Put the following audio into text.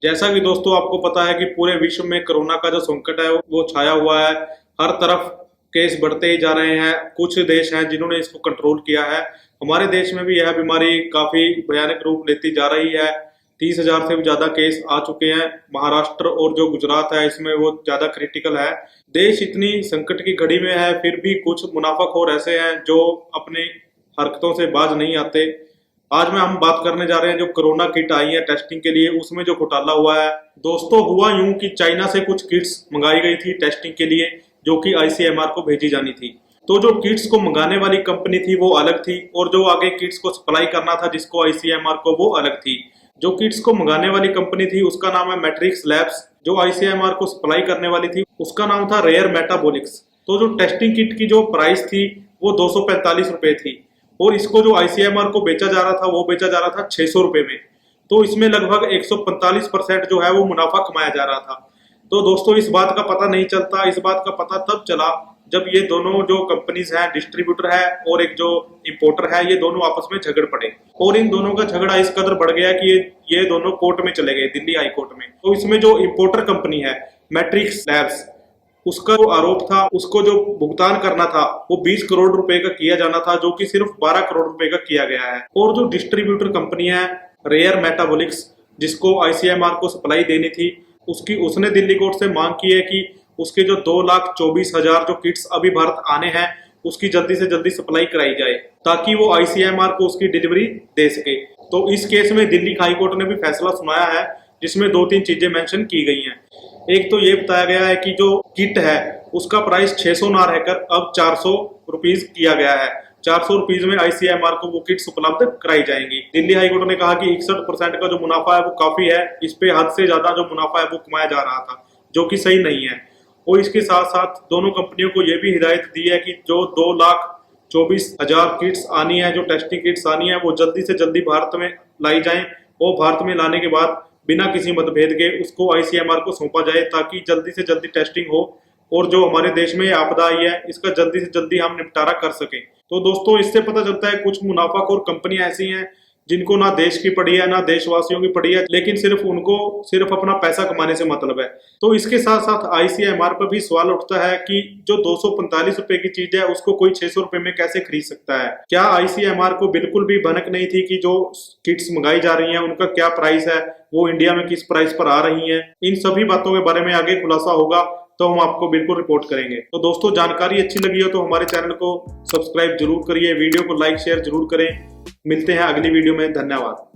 जैसा कि दोस्तों आपको पता है कि पूरे विश्व में कोरोना का जो संकट है वो छाया हुआ है। हर तरफ केस बढ़ते ही जा रहे हैं। कुछ देश हैं जिन्होंने इसको कंट्रोल किया है। हमारे देश में भी यह बीमारी काफी भयानक रूप लेती जा रही है। 30,000 से भी ज्यादा केस आ चुके हैं। महाराष्ट्र और जो गुजरात है इसमें वो ज्यादा क्रिटिकल है। देश इतनी संकट की घड़ी में है, फिर भी कुछ मुनाफाखोर ऐसे हैं जो अपनी हरकतों से बाज नहीं आते। आज में हम बात करने जा रहे हैं जो कोरोना किट आई है टेस्टिंग के लिए, उसमें जो घोटाला हुआ है। दोस्तों हुआ यूं कि चाइना से कुछ किट्स मंगाई गई थी टेस्टिंग के लिए, जो कि आईसीएमआर को भेजी जानी थी। तो जो किट्स को मंगाने वाली कंपनी थी वो अलग थी, और जो आगे किट्स को सप्लाई करना था जिसको आईसीएमआर को, वो अलग थी। जो किट्स को मंगाने वाली कंपनी थी उसका नाम है मैट्रिक्स लैब्स। जो आईसीएमआर को सप्लाई करने वाली थी उसका नाम था रेयर मेटाबॉलिक्स। तो जो टेस्टिंग किट की जो प्राइस थी वो 245 रुपए थी, और इसको जो आईसीएमआर को बेचा जा रहा था वो बेचा जा रहा था 600 रुपए में। तो इसमें लगभग 145% जो है वो मुनाफा कमाया जा रहा था। तो दोस्तों इस बात का पता नहीं चलता, इस बात का पता तब चला जब ये दोनों जो कंपनीज हैं, डिस्ट्रीब्यूटर है और एक जो इंपोर्टर है, ये दोनों आपस में झगड़ पड़े। और इन दोनों का झगड़ा इस कदर बढ़ गया कि ये दोनों कोर्ट में चले गए, दिल्ली हाई कोर्ट में। तो इसमें जो इंपोर्टर कंपनी है मैट्रिक्स लैब्स, उसका जो आरोप था, उसको जो भुगतान करना था वो 20 करोड़ रुपए का किया जाना था, जो कि सिर्फ 12 करोड़ रुपए का किया गया है। और जो डिस्ट्रीब्यूटर कंपनी है रेयर मेटाबॉलिक्स, जिसको आईसीएमआर को सप्लाई देनी थी, उसने दिल्ली कोर्ट से मांग की है कि उसके जो 2,24,000 जो किट्स अभी भारत आने हैं उसकी जल्दी से जल्दी सप्लाई कराई जाए, ताकि वो आईसीएमआर को उसकी डिलीवरी दे सके। तो इस केस में दिल्ली हाई कोर्ट ने भी फैसला सुनाया है, जिसमें 2-3 चीजें मेंशन की गई हैं। एक तो ये बताया गया है कि जो किट है उसका प्राइस 600 ना रहकर अब 400 रुपीज किया गया है। 400 रुपीज में आईसीएमआर को वो किट्स उपलब्ध कराई जाएंगी। दिल्ली हाईकोर्ट ने कहा कि 61% का जो मुनाफा है वो काफी है, इस पे हद से ज्यादा जो मुनाफा है वो कमाया जा रहा था, जो कि सही नहीं है। और इसके साथ साथ दोनों कंपनियों को ये भी हिदायत दी है कि जो 2,24,000 किट्स आनी है, जो टेस्टिंग किट्स आनी है, वो जल्दी से जल्दी भारत में लाई जाएं, और भारत में लाने के बाद बिना किसी मतभेद के उसको आईसीएमआर को सौंपा जाए, ताकि जल्दी से जल्दी टेस्टिंग हो और जो हमारे देश में आपदा आई है इसका जल्दी से जल्दी हम निपटारा कर सके। तो दोस्तों इससे पता चलता है कुछ मुनाफाखोर कंपनियां ऐसी हैं जिनको ना देश की पड़ी है ना देशवासियों की पड़ी है, लेकिन उनको सिर्फ अपना पैसा कमाने से मतलब है। तो इसके साथ साथ आईसीएमआर पर भी सवाल उठता है कि जो 245 रुपए की चीज है उसको कोई 600 रुपए में कैसे खरीद सकता है। क्या आईसीएमआर को बिल्कुल भी भनक नहीं थी कि जो किट्स मंगाई जा रही है उनका क्या प्राइस है, वो इंडिया में किस प्राइस पर आ रही है? इन सभी बातों के बारे में आगे खुलासा होगा तो हम आपको बिल्कुल रिपोर्ट करेंगे। तो दोस्तों जानकारी अच्छी लगी हो तो हमारे चैनल को सब्सक्राइब जरूर करिए, वीडियो को लाइक शेयर जरूर करें। मिलते हैं अगली वीडियो में, धन्यवाद।